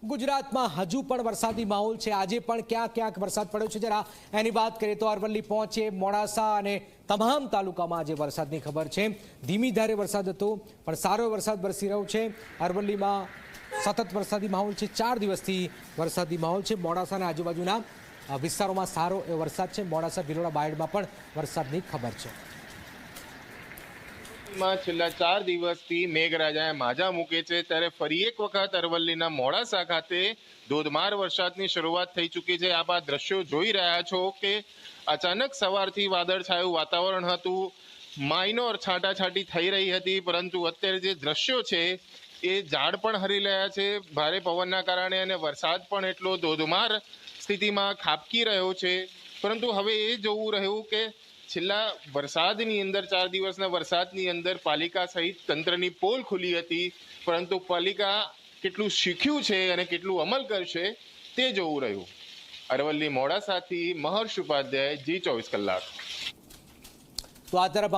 ગુજરાતમાં હજુ પણ વરસાદી માહોલ છે। આજે પણ ક્યાં ક્યાંક વરસાદ પડ્યો છે। જરા એની વાત કરીએ તો અરવલ્લી પહોંચે, મોડાસા અને તમામ તાલુકામાં આજે વરસાદની ખબર છે। ધીમી ધારે વરસાદ હતો પણ સારો વરસાદ વરસી રહ્યો છે। અરવલ્લીમાં સતત વરસાદી માહોલ છે। 4 દિવસથી વરસાદી માહોલ છે। મોડાસા અને આજુબાજુના વિસ્તારોમાં સારો એવો વરસાદ છે। મોડાસા, ભિલોડા, બાયડમાં પણ વરસાદની ખબર છે। છેલ્લા 4 દિવસથી મેઘરાજાએ માજા મૂકે છે, ત્યારે ફરી એક વખત અરવલ્લીના મોડાસા ખાતે ધોધમાર વરસાદની શરૂઆત થઈ ચૂકી છે। આપ આ દ્રશ્યો જોઈ રહ્યા છો કે અચાનક સવારથી વાદળછાયું વાતાવરણ હતું, માઇનોર છાંટાછાંટી થઈ રહી હતી, પરંતુ અત્યારે જે દ્રશ્યો છે એ ઝાડ પણ હરી રહ્યા છે ભારે પવનના કારણે, અને વરસાદ પણ એટલો ધોધમાર સ્થિતિમાં ખાબકી રહ્યો છે। પરંતુ હવે એ જોવું રહ્યું કે છેલ્લા વરસાદની અંદર 4 દિવસના વરસાદની અંદર પાલિકા સહિત તંત્રની પોલ ખુલી હતી, પરંતુ પાલિકા કેટલું શીખ્યું છે અને કેટલું અમલ કરશે તે જોવું રહ્યું। અરવલ્લી મોડાસાથી મહર્ષ ઉપાધ્યાય, G24 કલાક। તો આ તરફ